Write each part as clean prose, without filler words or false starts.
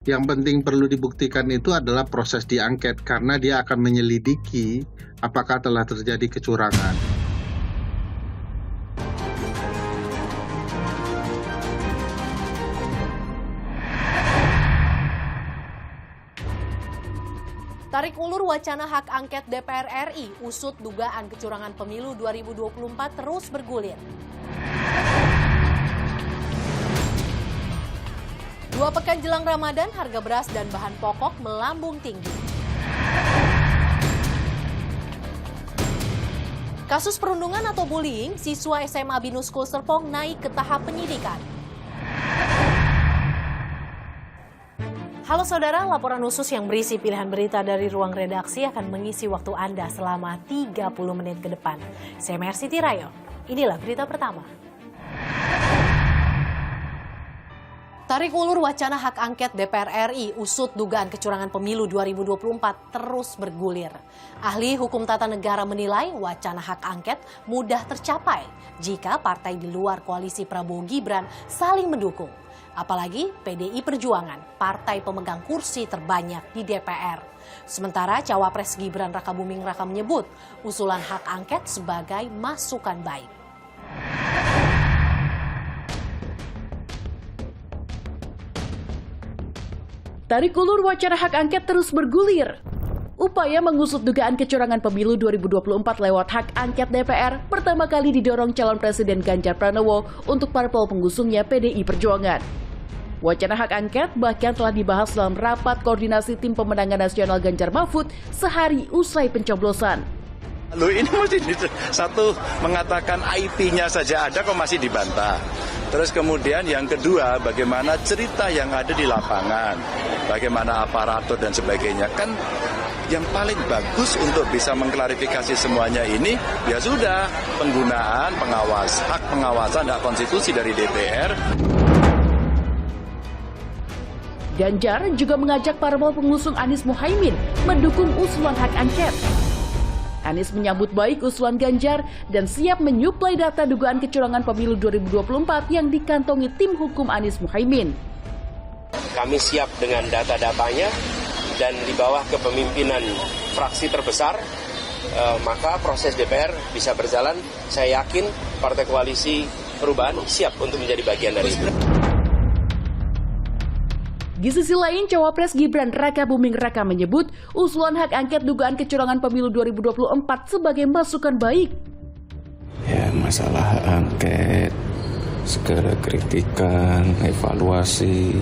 Yang penting perlu dibuktikan itu adalah proses diangket karena dia akan menyelidiki apakah telah terjadi kecurangan. Tarik ulur wacana hak angket DPR RI, usut dugaan kecurangan pemilu 2024 terus bergulir. 2 pekan jelang Ramadan, harga beras dan bahan pokok melambung tinggi. Kasus perundungan atau bullying, siswa SMA Binus School Serpong naik ke tahap penyidikan. Halo saudara, laporan khusus yang berisi pilihan berita dari ruang redaksi akan mengisi waktu Anda selama 30 menit ke depan. Saya Mercy Tirayo, inilah berita pertama. Tarik ulur wacana hak angket DPR RI, usut dugaan kecurangan pemilu 2024 terus bergulir. Ahli hukum tata negara menilai wacana hak angket mudah tercapai jika partai di luar koalisi Prabowo Gibran saling mendukung. Apalagi PDI Perjuangan, partai pemegang kursi terbanyak di DPR. Sementara Cawapres Gibran Rakabuming Raka menyebut usulan hak angket sebagai masukan baik. Tarik ulur wacana hak angket terus bergulir. Upaya mengusut dugaan kecurangan pemilu 2024 lewat hak angket DPR pertama kali didorong calon Presiden Ganjar Pranowo untuk parpol pengusungnya PDI Perjuangan. Wacana hak angket bahkan telah dibahas dalam rapat koordinasi tim pemenangan nasional Ganjar Mahfud sehari usai pencoblosan. Loh, ini mesti satu mengatakan IP-nya saja ada kok masih dibantah. Terus kemudian yang kedua, bagaimana cerita yang ada di lapangan, bagaimana aparatur dan sebagainya. Kan yang paling bagus untuk bisa mengklarifikasi semuanya ini, ya sudah, penggunaan hak pengawasan, hak konstitusi dari DPR. Ganjar juga mengajak parpol pengusung Anies Muhaimin mendukung usulan hak angket. Anies menyambut baik usulan Ganjar dan siap menyuplai data dugaan kecurangan pemilu 2024 yang dikantongi tim hukum Anies Muhaimin. Kami siap dengan data-datanya dan di bawah kepemimpinan fraksi terbesar, maka proses DPR bisa berjalan. Saya yakin Partai Koalisi Perubahan siap untuk menjadi bagian dari itu. Di sisi lain, Cawapres Gibran Rakabuming Raka menyebut usulan hak angket dugaan kecurangan pemilu 2024 sebagai masukan baik. Ya, masalah hak angket, segala kritikan, evaluasi,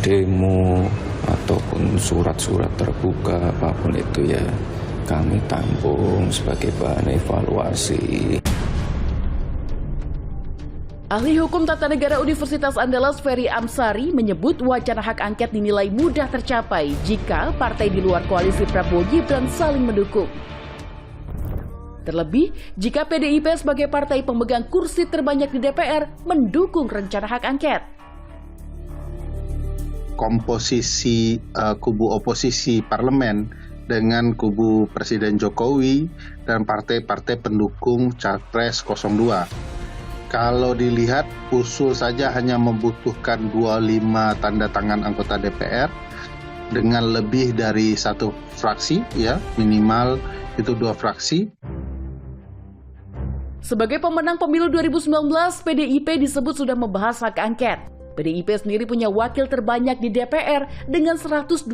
demo, ataupun surat-surat terbuka, apapun itu ya kami tampung sebagai bahan evaluasi. Ahli Hukum Tata Negara Universitas Andalas Ferry Amsari menyebut wacana hak angket dinilai mudah tercapai jika partai di luar koalisi Prabowo Gibran saling mendukung. Terlebih, jika PDIP sebagai partai pemegang kursi terbanyak di DPR mendukung rencana hak angket. Komposisi kubu oposisi parlemen dengan kubu Presiden Jokowi dan partai-partai pendukung Capres 02. Kalau dilihat, usul saja hanya membutuhkan 25 tanda tangan anggota DPR dengan lebih dari satu fraksi, ya minimal itu 2 fraksi. Sebagai pemenang pemilu 2019, PDIP disebut sudah membahas hak angket. PDIP sendiri punya wakil terbanyak di DPR dengan 128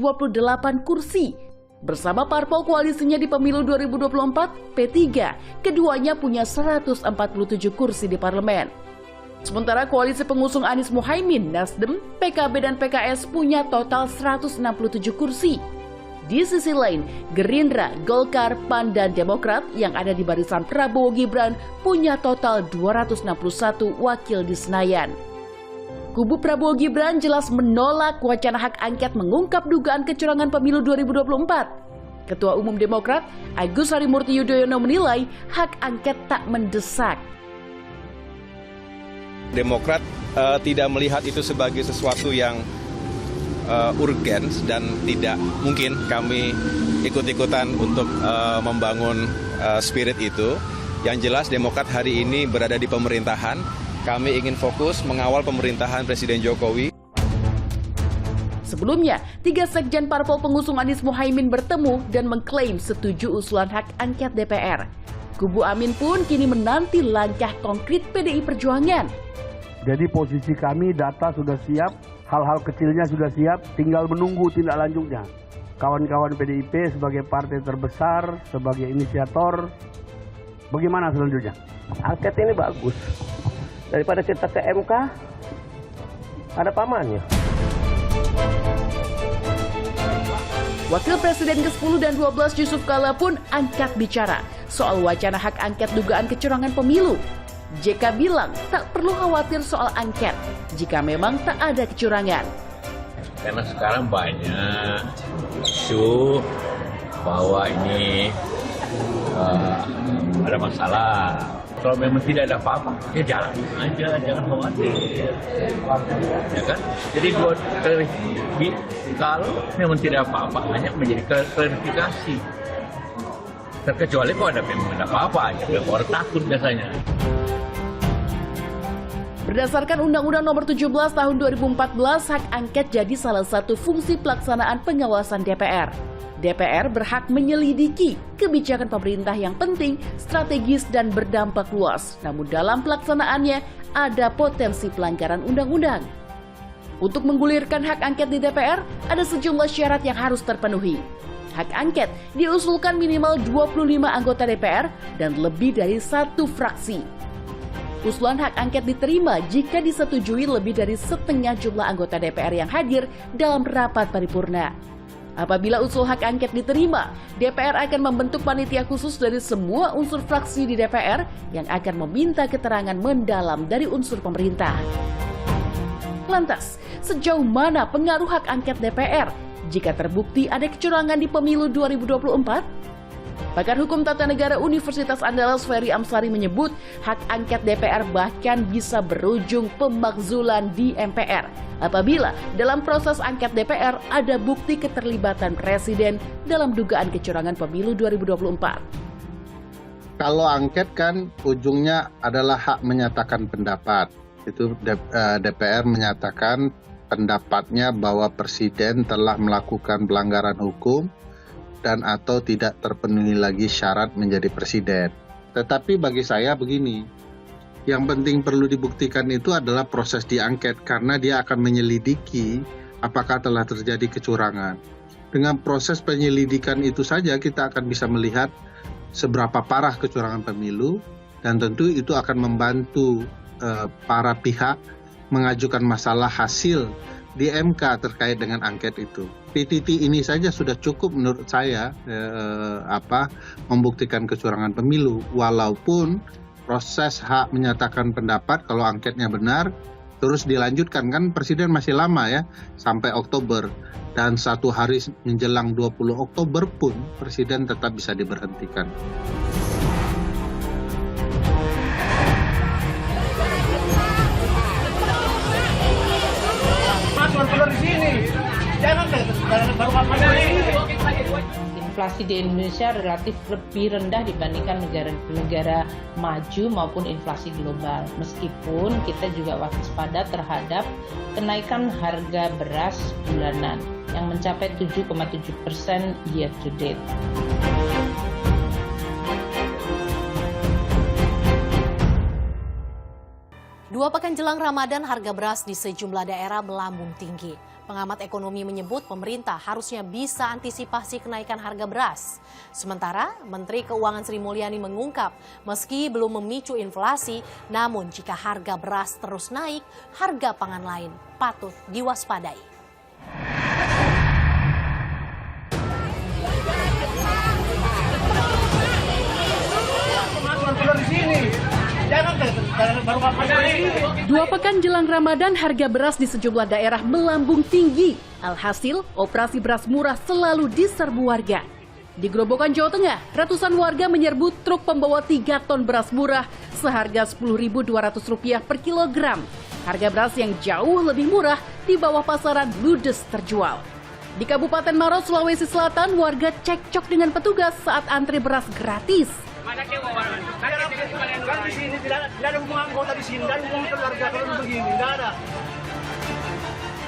kursi. Bersama parpol koalisinya di pemilu 2024, P3, keduanya punya 147 kursi di parlemen. Sementara koalisi pengusung Anies Muhaimin, Nasdem, PKB dan PKS punya total 167 kursi. Di sisi lain, Gerindra, Golkar, PAN, dan Demokrat yang ada di barisan Prabowo Gibran punya total 261 wakil di Senayan. Kubu Prabowo Gibran jelas menolak wacana hak angket mengungkap dugaan kecurangan pemilu 2024. Ketua Umum Demokrat, Agus Harimurti Yudhoyono menilai hak angket tak mendesak. Demokrat tidak melihat itu sebagai sesuatu yang urgen dan tidak mungkin kami ikut-ikutan untuk membangun spirit itu. Yang jelas Demokrat hari ini berada di pemerintahan. Kami ingin fokus mengawal pemerintahan Presiden Jokowi. Sebelumnya, 3 sekjen parpol pengusung Anies Mohaimin bertemu dan mengklaim setuju usulan hak angket DPR. Kubu Amin pun kini menanti langkah konkret PDI Perjuangan. Jadi posisi kami, data sudah siap, hal-hal kecilnya sudah siap, tinggal menunggu tindak lanjutnya. Kawan-kawan PDIP sebagai partai terbesar, sebagai inisiator, bagaimana selanjutnya? Angket ini bagus. Daripada kita ke MK, ada pamannya. Wakil Presiden ke-10 dan 12 Yusuf Kala pun angkat bicara soal wacana hak angket dugaan kecurangan pemilu. JK bilang tak perlu khawatir soal angket jika memang tak ada kecurangan. Karena sekarang banyak isu bahwa ini ada masalah. Kalau memang tidak ada apa-apa, ya jalan aja, jangan khawatir. Ya kan? Jadi kalau memang tidak apa-apa, hanya menjadi klarifikasi. Terkecuali kalau ada memang ada apa-apa, ya orang takut biasanya. Berdasarkan Undang-Undang Nomor 17 Tahun 2014, hak angket jadi salah satu fungsi pelaksanaan pengawasan DPR. DPR berhak menyelidiki kebijakan pemerintah yang penting, strategis, dan berdampak luas. Namun dalam pelaksanaannya ada potensi pelanggaran undang-undang. Untuk menggulirkan hak angket di DPR, ada sejumlah syarat yang harus terpenuhi. Hak angket diusulkan minimal 25 anggota DPR dan lebih dari 1 fraksi. Usulan hak angket diterima jika disetujui lebih dari setengah jumlah anggota DPR yang hadir dalam rapat paripurna. Apabila usul hak angket diterima, DPR akan membentuk panitia khusus dari semua unsur fraksi di DPR yang akan meminta keterangan mendalam dari unsur pemerintah. Lantas, sejauh mana pengaruh hak angket DPR jika terbukti ada kecurangan di pemilu 2024? Pakar Hukum Tata Negara Universitas Andalas Ferry Amsari menyebut hak angket DPR bahkan bisa berujung pemakzulan di MPR apabila dalam proses angket DPR ada bukti keterlibatan Presiden dalam dugaan kecurangan pemilu 2024. Kalau angket kan ujungnya adalah hak menyatakan pendapat. Itu DPR menyatakan pendapatnya bahwa Presiden telah melakukan pelanggaran hukum dan atau tidak terpenuhi lagi syarat menjadi presiden. Tetapi bagi saya begini, yang penting perlu dibuktikan itu adalah proses diangket karena dia akan menyelidiki apakah telah terjadi kecurangan. Dengan proses penyelidikan itu saja kita akan bisa melihat seberapa parah kecurangan pemilu dan tentu itu akan membantu para pihak mengajukan masalah hasil di MK terkait dengan angket itu. PTT ini saja sudah cukup menurut saya membuktikan kecurangan pemilu. Walaupun proses hak menyatakan pendapat kalau angketnya benar terus dilanjutkan, kan Presiden masih lama ya sampai Oktober, dan 1 hari menjelang 20 Oktober pun Presiden tetap bisa diberhentikan. Inflasi di Indonesia relatif lebih rendah dibandingkan negara-negara maju maupun inflasi global. Meskipun kita juga waspada terhadap kenaikan harga beras bulanan yang mencapai 7,7% year to date. Dua pekan jelang Ramadan, harga beras di sejumlah daerah melambung tinggi. Pengamat ekonomi menyebut pemerintah harusnya bisa antisipasi kenaikan harga beras. Sementara Menteri Keuangan Sri Mulyani mengungkap, meski belum memicu inflasi, namun jika harga beras terus naik, harga pangan lain patut diwaspadai. Dua pekan jelang Ramadan, harga beras di sejumlah daerah melambung tinggi. Alhasil, operasi beras murah selalu diserbu warga. Di Grobogan, Jawa Tengah, ratusan warga menyerbu truk pembawa 3 ton beras murah seharga Rp10.200 per kilogram. Harga beras yang jauh lebih murah di bawah pasaran ludes terjual. Di Kabupaten Maros, Sulawesi Selatan, warga cekcok dengan petugas saat antri beras gratis. Kan di sini tidak ada hubungan anggota di sini, dan hubungan keluarga kalau begini, tidak ada.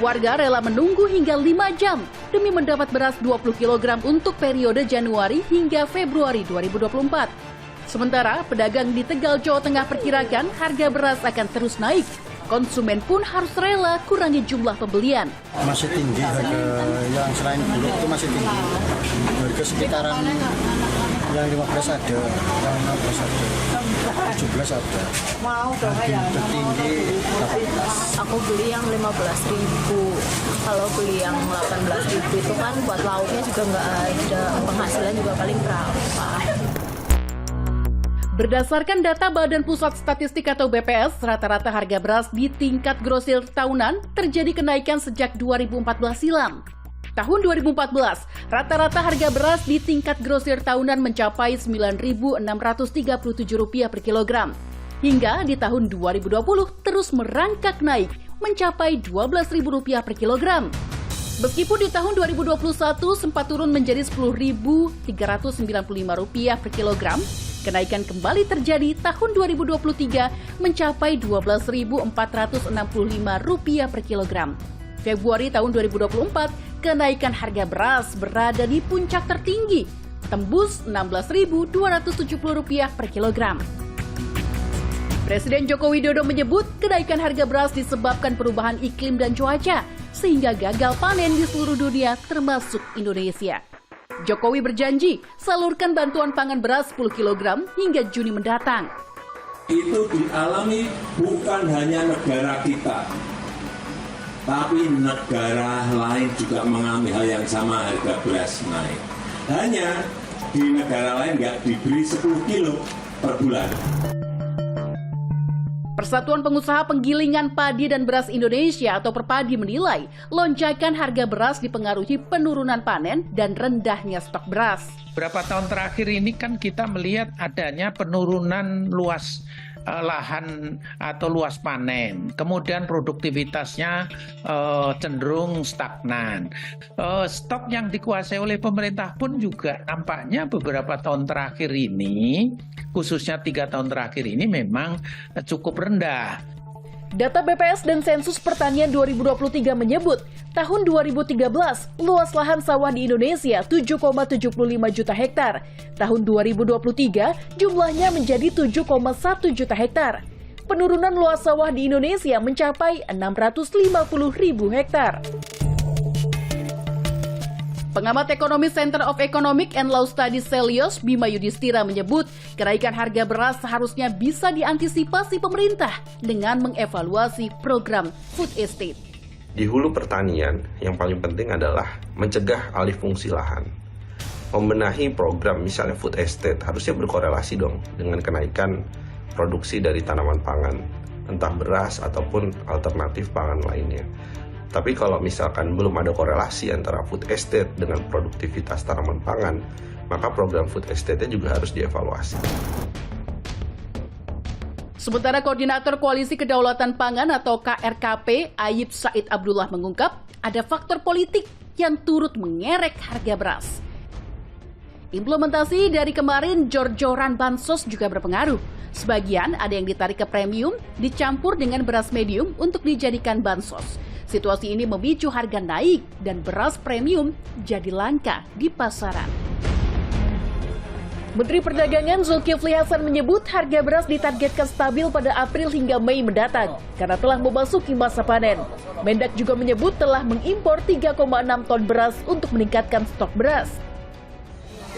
Warga rela menunggu hingga 5 jam demi mendapat beras 20 kg untuk periode Januari hingga Februari 2024. Sementara pedagang di Tegal, Jawa Tengah perkirakan harga beras akan terus naik. Konsumen pun harus rela kurangi jumlah pembelian. Masih tinggi harga yang selain bulog itu masih tinggi. Harga sekitaran yang 15 ada, yang 16 ada, 17 ada. Mau dong ya? Tertinggi 18. Aku beli yang 15.000. Kalau beli yang 18.000 itu kan buat lauknya juga nggak ada, penghasilan juga paling berapa. Berdasarkan data Badan Pusat Statistik atau BPS, rata-rata harga beras di tingkat grosir tahunan terjadi kenaikan sejak 2014 silam. Tahun 2014, rata-rata harga beras di tingkat grosir tahunan mencapai Rp9.637 per kilogram. Hingga di tahun 2020 terus merangkak naik, mencapai Rp12.000 per kilogram. Meskipun di tahun 2021 sempat turun menjadi Rp10.395 per kilogram, kenaikan kembali terjadi tahun 2023 mencapai Rp12.465 per kilogram. Februari tahun 2024, kenaikan harga beras berada di puncak tertinggi, tembus Rp16.270 per kilogram. Presiden Joko Widodo menyebut kenaikan harga beras disebabkan perubahan iklim dan cuaca, sehingga gagal panen di seluruh dunia termasuk Indonesia. Jokowi berjanji salurkan bantuan pangan beras 10 kg hingga Juni mendatang. Itu dialami bukan hanya negara kita, tapi negara lain juga mengalami hal yang sama, harga beras naik. Hanya di negara lain nggak diberi 10 kilo per bulan. Persatuan Pengusaha Penggilingan Padi dan Beras Indonesia atau Perpadi menilai lonjakan harga beras dipengaruhi penurunan panen dan rendahnya stok beras. Beberapa tahun terakhir ini kan kita melihat adanya penurunan luas lahan atau luas panen, kemudian produktivitasnya cenderung stagnan. Stok yang dikuasai oleh pemerintah pun juga nampaknya beberapa tahun terakhir ini, khususnya 3 tahun terakhir ini memang cukup rendah. Data BPS dan Sensus Pertanian 2023 menyebut, tahun 2013 luas lahan sawah di Indonesia 7,75 juta hektar. Tahun 2023 jumlahnya menjadi 7,1 juta hektar. Penurunan luas sawah di Indonesia mencapai 650.000 hektar. Pengamat ekonomi Center of Economic and Law Studies Selios, Bima Yudhistira menyebut, kenaikan harga beras seharusnya bisa diantisipasi pemerintah dengan mengevaluasi program food estate. Di hulu pertanian, yang paling penting adalah mencegah alih fungsi lahan. Membenahi program misalnya food estate harusnya berkorelasi dong dengan kenaikan produksi dari tanaman pangan, entah beras ataupun alternatif pangan lainnya. Tapi kalau misalkan belum ada korelasi antara food estate dengan produktivitas tanaman pangan, maka program food estate-nya juga harus dievaluasi. Sementara Koordinator Koalisi Kedaulatan Pangan atau KRKP, Ayib Said Abdullah mengungkap, ada faktor politik yang turut mengerek harga beras. Implementasi dari kemarin jor-joran bansos juga berpengaruh. Sebagian ada yang ditarik ke premium, dicampur dengan beras medium untuk dijadikan bansos. Situasi ini memicu harga naik dan beras premium jadi langka di pasaran. Menteri Perdagangan Zulkifli Hasan menyebut harga beras ditargetkan stabil pada April hingga Mei mendatang karena telah memasuki masa panen. Mendak juga menyebut telah mengimpor 3,6 ton beras untuk meningkatkan stok beras.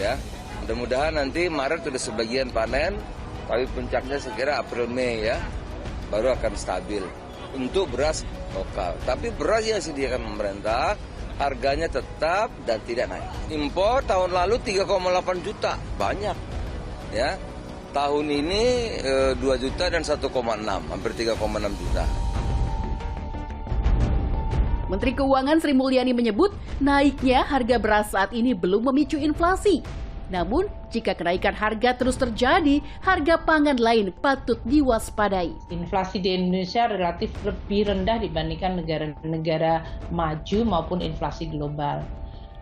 Ya, mudah-mudahan nanti Maret sudah sebagian panen, tapi puncaknya sekira April Mei ya, baru akan stabil untuk beras lokal. Tapi beras yang disediakan pemerintah harganya tetap dan tidak naik. Impor tahun lalu 3,8 juta, banyak. Ya, tahun ini 2 juta dan 1,6, hampir 3,6 juta. Menteri Keuangan Sri Mulyani menyebut naiknya harga beras saat ini belum memicu inflasi. Namun, jika kenaikan harga terus terjadi, harga pangan lain patut diwaspadai. Inflasi di Indonesia relatif lebih rendah dibandingkan negara-negara maju maupun inflasi global.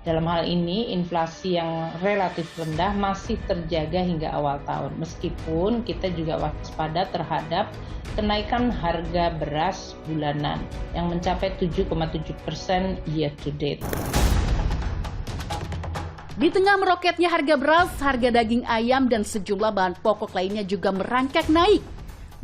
Dalam hal ini, inflasi yang relatif rendah masih terjaga hingga awal tahun, meskipun kita juga waspada terhadap kenaikan harga beras bulanan yang mencapai 7,7% year to date. Di tengah meroketnya harga beras, harga daging ayam dan sejumlah bahan pokok lainnya juga merangkak naik.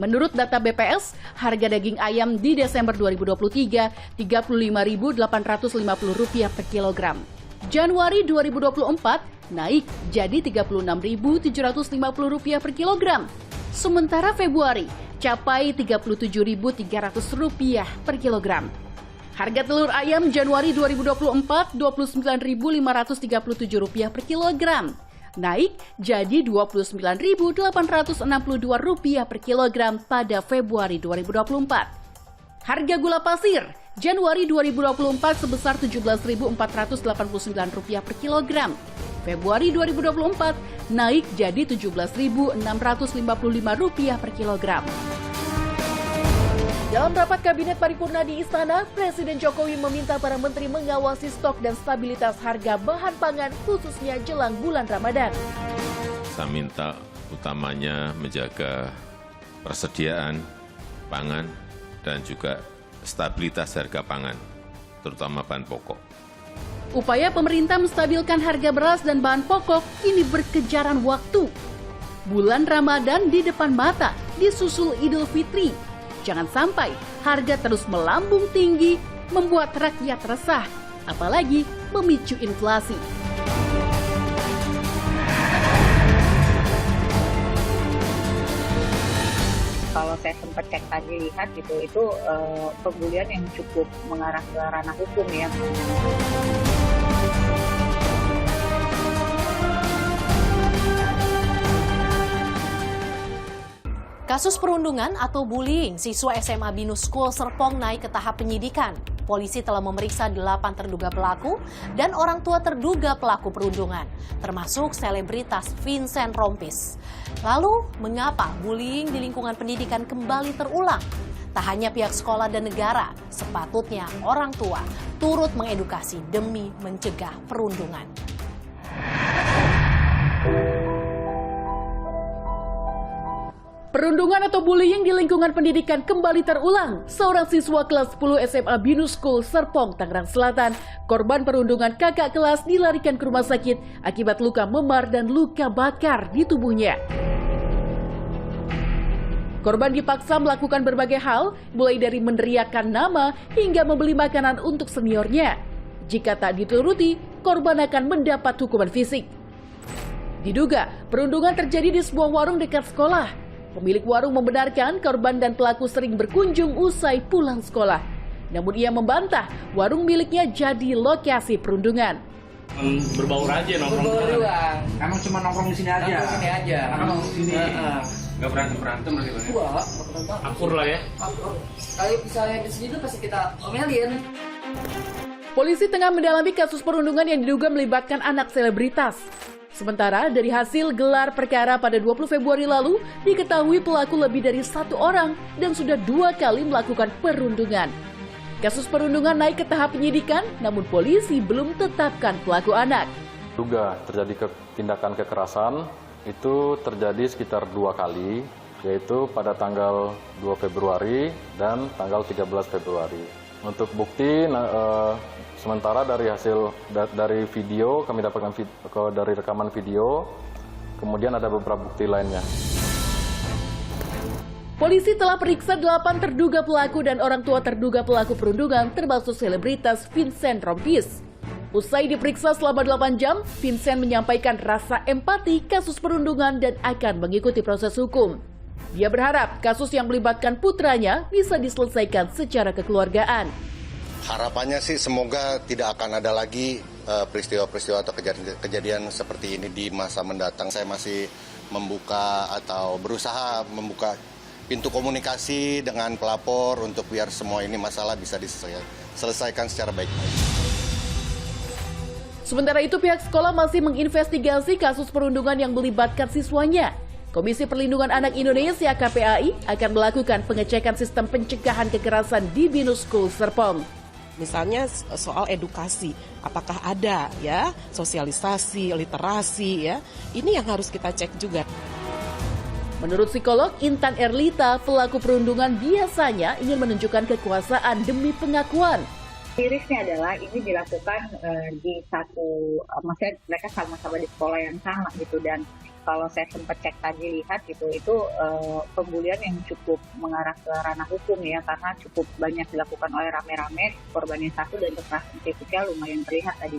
Menurut data BPS, harga daging ayam di Desember 2023 Rp35.850 per kilogram. Januari 2024 naik jadi Rp36.750 per kilogram. Sementara Februari capai Rp37.300 per kilogram. Harga telur ayam Januari 2024 Rp29.537 per kilogram. Naik jadi Rp29.862 per kilogram pada Februari 2024. Harga gula pasir Januari 2024 sebesar Rp17.489 per kilogram. Februari 2024 naik jadi Rp17.655 per kilogram. Dalam rapat Kabinet Paripurna di Istana, Presiden Jokowi meminta para menteri mengawasi stok dan stabilitas harga bahan pangan khususnya jelang bulan Ramadan. Saya minta utamanya menjaga persediaan pangan dan juga stabilitas harga pangan, terutama bahan pokok. Upaya pemerintah menstabilkan harga beras dan bahan pokok ini berkejaran waktu. Bulan Ramadan di depan mata, disusul Idul Fitri. Jangan sampai harga terus melambung tinggi, membuat rakyat resah, apalagi memicu inflasi. Kalau saya sempat cek tadi lihat gitu, itu pembulian yang cukup mengarah ke ranah hukum ya. Kasus perundungan atau bullying siswa SMA Binus School Serpong naik ke tahap penyidikan. Polisi telah memeriksa 8 terduga pelaku dan orang tua terduga pelaku perundungan, termasuk selebritas Vincent Rompis. Lalu, mengapa bullying di lingkungan pendidikan kembali terulang? Tak hanya pihak sekolah dan negara, sepatutnya orang tua turut mengedukasi demi mencegah perundungan. Perundungan atau bullying di lingkungan pendidikan kembali terulang. Seorang siswa kelas 10 SMA Binus School Serpong, Tangerang Selatan, korban perundungan kakak kelas dilarikan ke rumah sakit akibat luka memar dan luka bakar di tubuhnya. Korban dipaksa melakukan berbagai hal, mulai dari meneriakkan nama hingga membeli makanan untuk seniornya. Jika tak dituruti, korban akan mendapat hukuman fisik. Diduga, perundungan terjadi di sebuah warung dekat sekolah. Pemilik warung membenarkan korban dan pelaku sering berkunjung usai pulang sekolah. Namun ia membantah warung miliknya jadi lokasi perundungan. Berbaur aja nongkrong. Berbaur doang. Emang cuma nongkrong di sini aja. Nongkrong sini aja. Nongkrong di sini. Gak berantem lagi Bang. Wah, akur lah ya. Akur. Kalau misalnya di sini tuh pasti kita omelin. Polisi tengah mendalami kasus perundungan yang diduga melibatkan anak selebritas. Sementara dari hasil gelar perkara pada 20 Februari lalu, diketahui pelaku lebih dari 1 orang dan sudah 2 kali melakukan perundungan. Kasus perundungan naik ke tahap penyidikan, namun polisi belum tetapkan pelaku anak. Duga terjadi tindakan kekerasan itu terjadi sekitar 2 kali, yaitu pada tanggal 2 Februari dan tanggal 13 Februari. Untuk bukti, sementara dari dari video, kami dapatkan dari rekaman video, kemudian ada beberapa bukti lainnya. Polisi telah periksa 8 terduga pelaku dan orang tua terduga pelaku perundungan, termasuk selebritas Vincent Rompis. Usai diperiksa selama 8 jam, Vincent menyampaikan rasa empati kasus perundungan dan akan mengikuti proses hukum. Dia berharap kasus yang melibatkan putranya bisa diselesaikan secara kekeluargaan. Harapannya sih semoga tidak akan ada lagi peristiwa-peristiwa atau kejadian seperti ini di masa mendatang. Saya masih membuka atau berusaha membuka pintu komunikasi dengan pelapor untuk biar semua ini masalah bisa diselesaikan secara baik-baik. Sementara itu pihak sekolah masih menginvestigasi kasus perundungan yang melibatkan siswanya. Komisi Perlindungan Anak Indonesia KPAI akan melakukan pengecekan sistem pencegahan kekerasan di Binus School Serpong. Misalnya soal edukasi, apakah ada ya sosialisasi, literasi ya, ini yang harus kita cek juga. Menurut psikolog Intan Erlita, pelaku perundungan biasanya ingin menunjukkan kekuasaan demi pengakuan. Mirisnya adalah ini dilakukan di satu, maksudnya mereka sama-sama di sekolah yang sama gitu, dan kalau saya sempat cek tadi lihat gitu, itu pembulian yang cukup mengarah ke ranah hukum ya, karena cukup banyak dilakukan oleh rame-rame, korbannya satu dan kekerasan fisiknya lumayan terlihat tadi.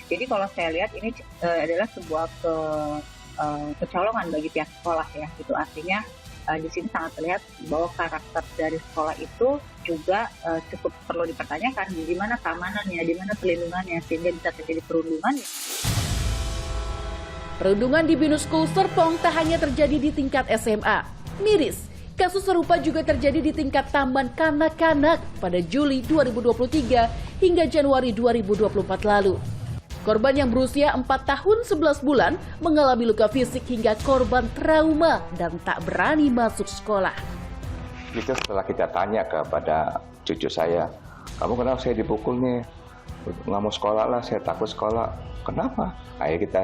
Jadi kalau saya lihat ini adalah sebuah kecolongan bagi pihak sekolah ya, gitu. Artinya di sini sangat terlihat bahwa karakter dari sekolah itu juga cukup perlu dipertanyakan, di mana keamanannya, di mana perlindungannya, sehingga bisa terjadi perundungan. Perundungan di Binus School Serpong tak hanya terjadi di tingkat SMA. Miris, kasus serupa juga terjadi di tingkat taman kanak-kanak pada Juli 2023 hingga Januari 2024 lalu. Korban yang berusia 4 tahun 11 bulan mengalami luka fisik hingga korban trauma dan tak berani masuk sekolah. Itu setelah kita tanya kepada cucu saya, kamu kenapa saya dipukul nih? Nggak mau sekolah lah, saya takut sekolah. Kenapa? Akhirnya kita,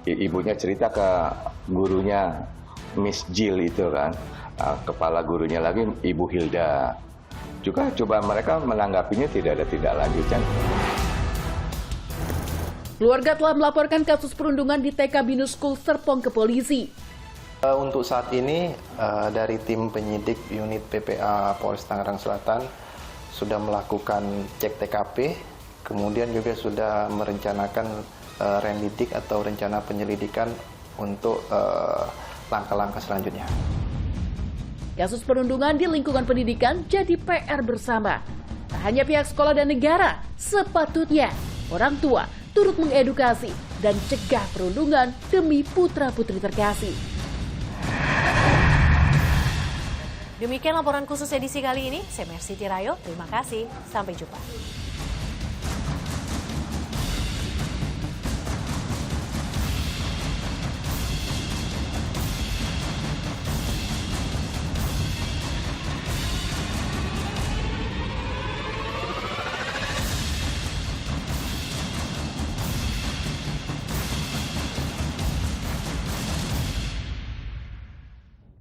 ibunya cerita ke gurunya Miss Jill itu kan, kepala gurunya lagi Ibu Hilda. Juga coba mereka menanggapinya tidak ada tindak lanjutan. Keluarga telah melaporkan kasus perundungan di TK Binus School Serpong ke polisi. Untuk saat ini dari tim penyidik unit PPA Polres Tangerang Selatan sudah melakukan cek TKP, kemudian juga sudah merencanakan rendidik atau rencana penyelidikan untuk langkah-langkah selanjutnya. Kasus perundungan di lingkungan pendidikan jadi PR bersama. Tak hanya pihak sekolah dan negara, sepatutnya orang tua turut mengedukasi dan cegah perundungan demi putra-putri terkasih. Demikian laporan khusus edisi kali ini. Saya Mercy Tirayo, terima kasih. Sampai jumpa.